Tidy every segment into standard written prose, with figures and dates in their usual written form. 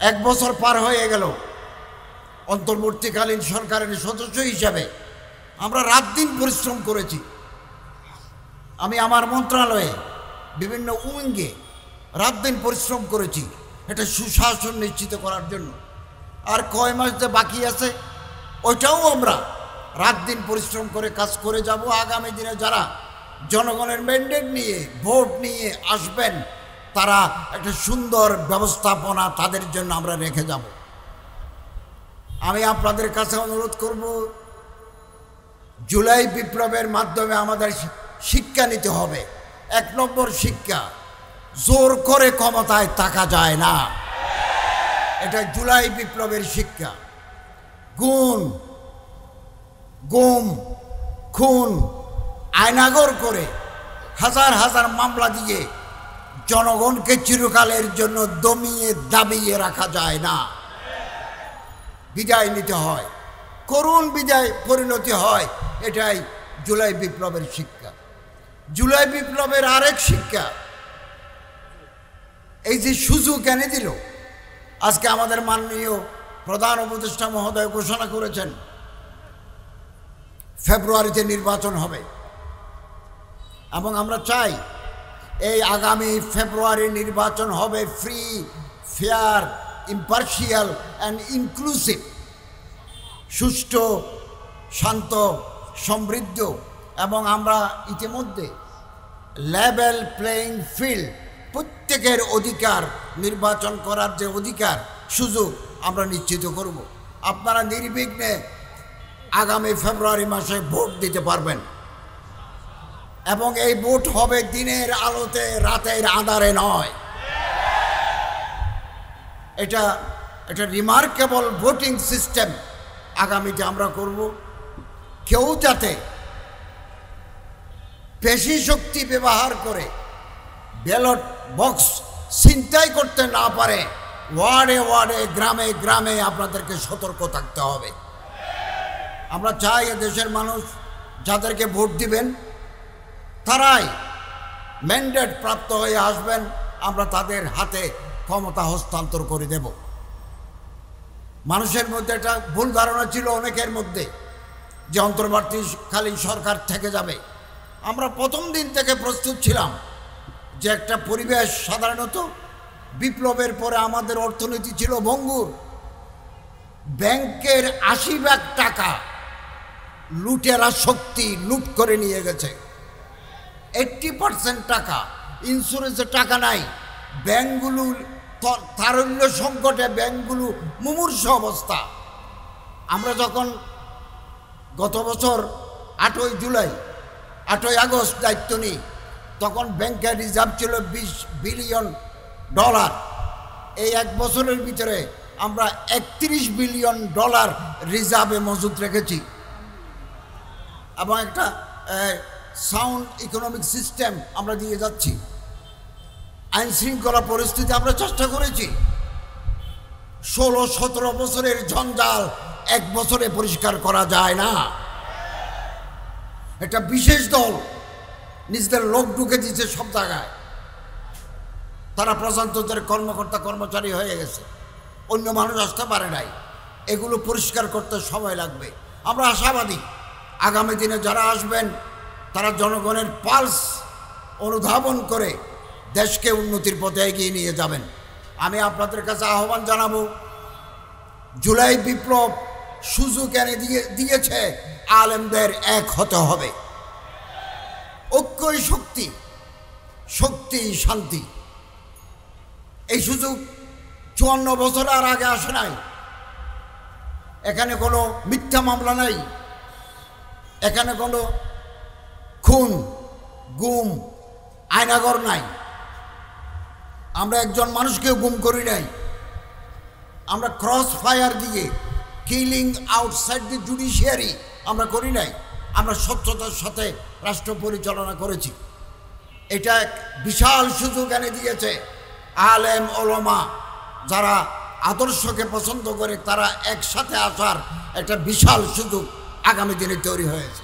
1 বছর পার হয়ে গেল অন্তর্বর্তীকালীন সরকারের সদস্য হিসাবে আমরা রাত দিন পরিশ্রম করেছি। আমি আমার মন্ত্রণালয়ে বিভিন্ন উইঙ্গে রাত দিন পরিশ্রম করেছি এটা সুশাসন নিশ্চিত করার জন্য। আর কয় মাস যে বাকি আছে ওইটাও আমরা রাত দিন পরিশ্রম করে কাজ করে যাব। আগামী দিনে যারা জনগণের ম্যান্ডেট নিয়ে ভোট নিয়ে আসবেন তারা একটা সুন্দর ব্যবস্থাপনা তাদের জন্য আমরা রেখে যাব। আমি আপনাদের কাছে অনুরোধ করব, জুলাই বিপ্লবের মাধ্যমে আমাদের শিক্ষা নিতে হবে। 1 নম্বর শিক্ষা, জোর করে ক্ষমতায় থাকা যায় না, এটা জুলাই বিপ্লবের শিক্ষা। গুম খুন আয়নাগর করে হাজার হাজার মামলা দিয়ে জনগণকে চিরকালের জন্য দমিয়ে দাবিয়ে রাখা যায় না, বিদায় নিতে হয়, করুণ বিদায় পরিণতি হয়। এটাই জুলাই বিপ্লবের শিক্ষা। জুলাই বিপ্লবের আরেক শিক্ষা, এই যে সুযোগ এনে দিল, আজকে আমাদের মাননীয় প্রধান উপদেষ্টা মহোদয় ঘোষণা করেছেন ফেব্রুয়ারিতে নির্বাচন হবে এবং আমরা চাই এই আগামী ফেব্রুয়ারি নির্বাচন হবে free, fair, impartial and inclusive, সুষ্ঠু, শান্ত, সমৃদ্ধ এবং আমরা ইতিমধ্যে লেভেল প্লেইং ফিল্ড, প্রত্যেকের অধিকার, নির্বাচন করার যে অধিকার সুযোগ আমরা নিশ্চিত করব। আপনারা নির্বিঘ্নে আগামী ফেব্রুয়ারি মাসে ভোট দিতে পারবেন এবং এই ভোট হবে দিনের আলোতে, রাতের আঁধারে নয়। এটা রিমার্কেবল ভোটিং সিস্টেম আগামীতে আমরা করব। কেউ যাতে পেশি শক্তি ব্যবহার করে ব্যালট বক্স ছিনতাই করতে না পারে, ওয়ার্ডে ওয়ার্ডে, গ্রামে গ্রামে আপনাদেরকে সতর্ক থাকতে হবে। আমরা চাই দেশের মানুষ যাদেরকে ভোট দিবেন তারাই ম্যান্ডেট প্রাপ্ত হয়ে আসবেন, আমরা তাদের হাতে ক্ষমতা হস্তান্তর করে দেব। মানুষের মধ্যে একটা ভুল ধারণা ছিল অনেকের মধ্যে যে অন্তর্বর্তীকালীন সরকার থেকে যাবে। আমরা প্রথম দিন থেকে প্রস্তুত ছিলাম যে একটা পরিবেশ, সাধারণত বিপ্লবের পরে আমাদের অর্থনীতি ছিল ভঙ্গুর, ব্যাংকের 80 ভাগ টাকা লুটেরা শক্তি লুট করে নিয়ে গেছে, 80% টাকা ইন্স্যুরেন্সের টাকা নাই, ব্যাংকগুলো তারল্য সংকটে, ব্যাংকগুলো মুমূর্ষ অবস্থা। আমরা যখন গত বছর 8ই আগস্ট দায়িত্ব নিই তখন ব্যাংকের রিজার্ভ ছিল $20 বিলিয়ন। এই 1 বছরের ভিতরে আমরা $31 বিলিয়ন রিজার্ভে মজুত রেখেছি এবং একটা সাউন্ড ইকোনমিক সিস্টেম আমরা দিয়ে যাচ্ছি। আইন শৃঙ্খলা পরিস্থিতি আমরা চেষ্টা করেছি। 16-17 বছরের জঞ্জাল 1 বছরে পরিষ্কার করা যায় না। একটা বিশেষ দল নিজেদের লোক ঢুকে দিয়েছে সব জায়গায়, তারা প্রশাসনের কর্মকর্তা কর্মচারী হয়ে গেছে, অন্য মানুষ আসতে পারে নাই। এগুলো পরিষ্কার করতে সময় লাগবে। আমরা আশাবাদী আগামী দিনে যারা আসবেন তারা জনগণের পালস অনুধাবন করে দেশকে উন্নতির পথে এগিয়ে নিয়ে যাবেন। আমি আপনাদের কাছে আহ্বান জানাবো, জুলাই বিপ্লব সুযোগ এনে দিয়েছে আলেমদের এক হতে হবে। ঐক্যই শক্তি, শক্তি শান্তি। এই সুযোগ 54 বছর আর আগে আসে নাই। এখানে কোনো মিথ্যা মামলা নাই, এখানে কোনো খুন গুম আয়নাগর নাই। আমরা একজন মানুষকে গুম করি নাই, আমরা ক্রস ফায়ার দিয়ে কিলিং আউটসাইড দি জুডিশিয়ারি আমরা করি নাই। আমরা স্বচ্ছতার সাথে রাষ্ট্র পরিচালনা করেছি। এটা এক বিশাল সুযোগ এনে দিয়েছে আলেম ওলামা যারা আদর্শকে পছন্দ করে তারা একসাথে আসার একটা বিশাল সুযোগ আগামী দিনে তৈরি হয়েছে।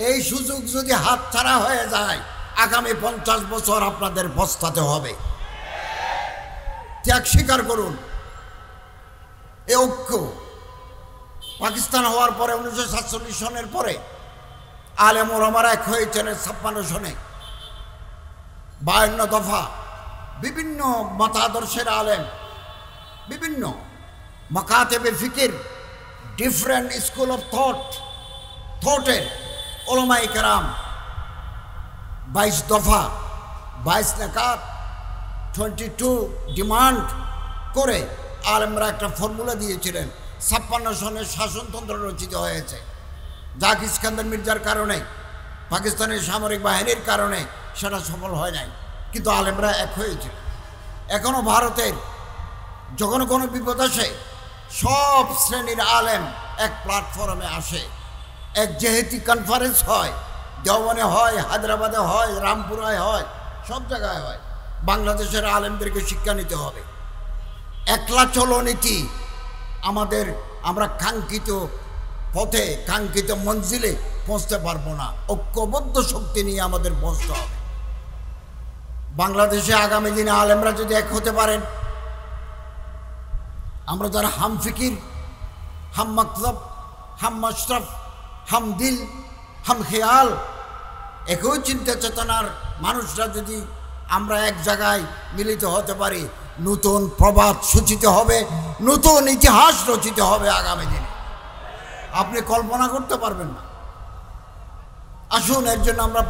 এই সুযোগ যদি হাতছাড়া হয়ে যায় আগামী 50 বছর আপনাদের পস্তাতে হবে। ত্যাগ স্বীকার করুন, এই ঐক্য পাকিস্তান হওয়ার পরে 1947 সনের পরে আলেম ওলামারা এক হয়েছিলেন 56 সনে, 52 দফা, বিভিন্ন মতাদর্শের আলেম, বিভিন্ন মাকাতেবে ফিকির, ডিফারেন্ট স্কুল অফ থটের ওলামায়ে কেরাম 22 দফা, 22 নাকাত, 22 ডিমান্ড করে আলেমরা একটা ফর্মুলা দিয়েছিলেন। 56 সনের শাসনতন্ত্র রচিত হয়েছে। জাক ইস্কান্দার মির্জার কারণে, পাকিস্তানের সামরিক বাহিনীর কারণে সেটা সফল হয় নাই, কিন্তু আলেমরা এক হয়েছিল। এখনও ভারতের যখন কোনো বিপদ আসে সব শ্রেণীর আলেম এক প্ল্যাটফর্মে আসে। এক জেহেতি কনফারেন্স হয়, দেওবনে হয়, হায়দ্রাবাদে হয়, রামপুরায় হয়, সব জায়গায় হয়। বাংলাদেশের আলেমদেরকে শিক্ষা নিতে হবে। একলা চলো নীতি আমরা কাঙ্ক্ষিত পথে, কাঙ্ক্ষিত মঞ্জিলে পৌঁছতে পারবো না। ঐক্যবদ্ধ শক্তি নিয়ে আমাদের পৌঁছতে হবে। বাংলাদেশে আগামী দিনে আলেমরা যদি এক হতে পারেন, আমরা যারা হাম ফিকির, হাম মকসদ, হাম মশরফ, হাম দিল, হাম খেয়াল, একই চিন্তা চেতনার মানুষরা যদি আমরা এক জায়গায় মিলিত হতে পারি, নতুন প্রবাদ সূচিত হবে, নতুন ইতিহাস রচিত হবে আগামী দিনে। আপনি কল্পনা করতে পারবেন না। আসুন, এর জন্য আমরা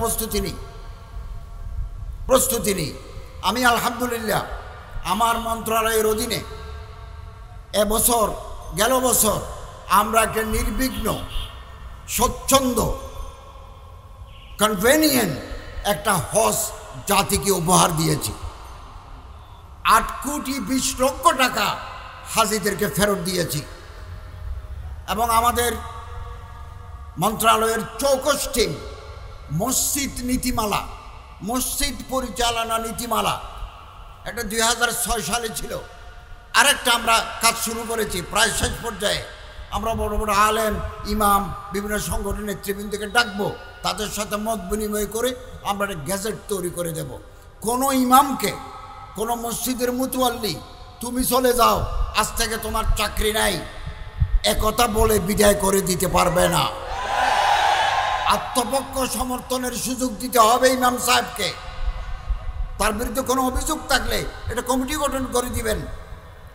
প্রস্তুতি নিই। আমি আলহামদুলিল্লাহ আমার মন্ত্রণালয়ের অধীনে গেল বছর আমরা একটা নির্বিঘ্ন, স্বচ্ছন্দ, কনভেনিয়েন্ট একটা হজ জাতিকে উপহার দিয়েছি। 8 কোটি 20 লক্ষ টাকা হাজিদেরকে ফেরত দিয়েছি। এবং আমাদের মন্ত্রণালয়ের চৌকস টিম মসজিদ নীতিমালা, মসজিদ পরিচালনা নীতিমালা, এটা 2006 সালে ছিল। আরেকটা আমরা কাজ শুরু করেছি প্রায় শেষ পর্যায়ে। আমরা বড় বড় আলেম, ইমাম, বিভিন্ন সংগঠনের নেতৃবৃন্দকে ডাকবো, তাদের সাথে মত বিনিময় করে আমরা একটা গ্যাজেট তৈরি করে দেব। কোনো ইমামকে, কোনো মসজিদের মুতওয়াল্লি তুমি চলে যাও, আজ থেকে তোমার চাকরি নাই, একথা বলে বিদায় করে দিতে পারবে না। আত্মপক্ষ সমর্থনের সুযোগ দিতে হবে ইমাম সাহেবকে। তার বিরুদ্ধে কোনো অভিযোগ থাকলে এটা কমিটি গঠন করে দিবেন,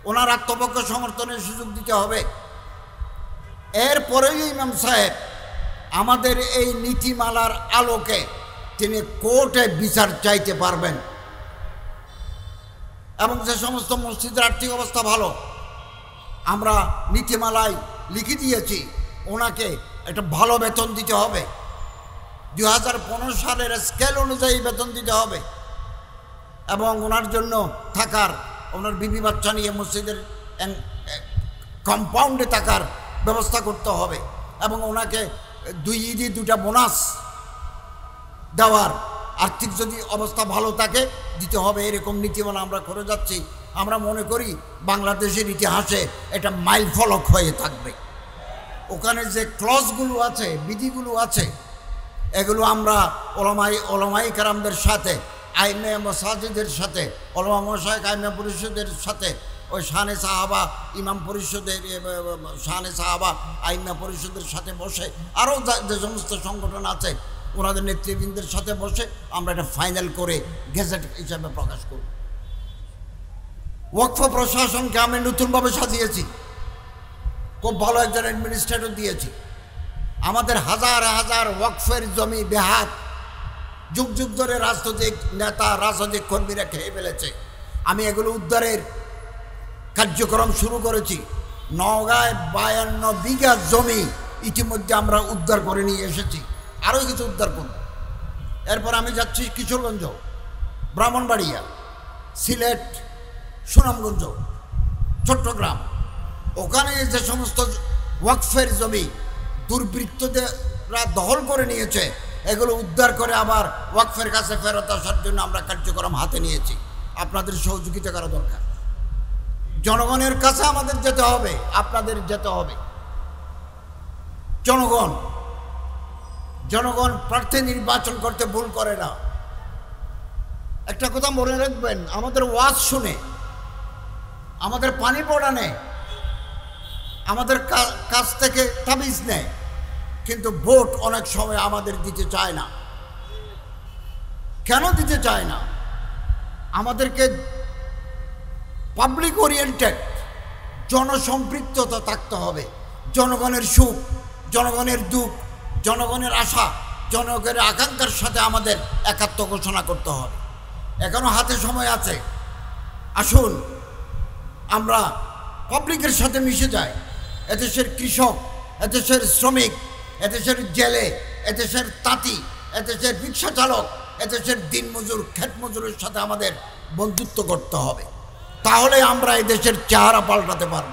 ওনার আত্মপক্ষ সমর্থনের সুযোগ দিতে হবে। এরপরেই ইমাম সাহেব আমাদের এই নীতিমালার আলোকে তিনি কোর্টে বিচার চাইতে পারবেন। এবং যে সমস্ত মসজিদের আর্থিক অবস্থা ভালো, আমরা নীতিমালায় লিখে দিয়েছি ওনাকে একটা ভালো বেতন দিতে হবে। 2015 সালের স্কেল অনুযায়ী বেতন দিতে হবে। এবং ওনার জন্য থাকার, ওনার বিবি বাচ্চা নিয়ে মসজিদের কম্পাউন্ডে থাকার ব্যবস্থা করতে হবে। এবং ওনাকে 2 ঈদে 2টা বোনাস দেওয়ার, আর্থিক যদি অবস্থা ভালো থাকে দিতে হবে। এরকম নীতিমালা আমরা করে যাচ্ছি। আমরা মনে করি বাংলাদেশের ইতিহাসে এটা মাইল ফলক হয়ে থাকবে। ওখানে যে ক্লজগুলো আছে, বিধিগুলো আছে, এগুলো আমরা ওলামাই কেরামদের সাথে, আইমে মাসাজিদের সাথে, ওলামা মশায়েখ আইমে পরিষদের সাথে, ওই শানে সাহাবা ইমাম পরিষদের, শানে সাহাবা আইমা পরিষদের সাথে বসে, আরও যে সমস্ত সংগঠন আছে ওনাদের নেতৃবৃন্দের সাথে বসে আমরা এটা ফাইনাল করে গেজেট হিসাবে প্রকাশ করব। ওয়াকফ প্রশাসনকে আমি নতুনভাবে সাজিয়েছি, খুব ভালো একজন অ্যাডমিনিস্ট্রেটর দিয়েছি। আমাদের হাজার হাজার ওয়াকফের জমি বেহাত, যুগ যুগ ধরে রাজনৈতিক নেতা, রাজনৈতিক কর্মীরা খেয়ে ফেলেছে। আমি এগুলো উদ্ধারের কার্যক্রম শুরু করেছি। নওগাঁয় 52 বিঘা জমি ইতিমধ্যে আমরা উদ্ধার করে নিয়ে এসেছি, আরও কিছু উদ্ধার করব। এরপর আমি যাচ্ছি কিশোরগঞ্জ, ব্রাহ্মণবাড়িয়া, সিলেট, সুনামগঞ্জ, চট্টগ্রাম। ওখানে যে সমস্ত ওয়াকফের জমি দুর্বৃত্তরা দখল করে নিয়েছে, এগুলো উদ্ধার করে আবার ওয়াকফের কাছে ফেরত আসার জন্য আমরা কার্যক্রম হাতে নিয়েছি। আপনাদের সহযোগিতা করা দরকার। জনগণের কাছে আমাদের যেতে হবে, আপনাদের যেতে হবে। জনগণ প্রার্থী নির্বাচন করতে ভুল করে না। একটা কথা মনে রাখবেন, আমাদের ওয়াজ শুনে, আমাদের পানি পড়ানে আমাদের কাছ থেকে তাবিজ নেয়, কিন্তু ভোট অনেক সময় আমাদের দিতে চায় না। কেন দিতে চায় না? আমাদেরকে পাবলিক ওরিয়েন্টেড, জনসম্পৃক্ততা থাকতে হবে। জনগণের সুখ, জনগণের দুঃখ, জনগণের আশা, জনগণের আকাঙ্ক্ষার সাথে আমাদের একাত্ম ঘোষণা করতে হবে। এখনো হাতে সময় আছে। আসুন আমরা পাবলিকের সাথে মিশে যাই। এদেশের কৃষক, এদেশের শ্রমিক, এদেশের জেলে, এদেশের তাঁতি, এদেশের রিক্সা চালক, এদেশের দিনমজুর, ক্ষেত মজুরের সাথে আমাদের বন্ধুত্ব করতে হবে। তাহলে আমরা এদেশের চেহারা পাল্টাতে পারব।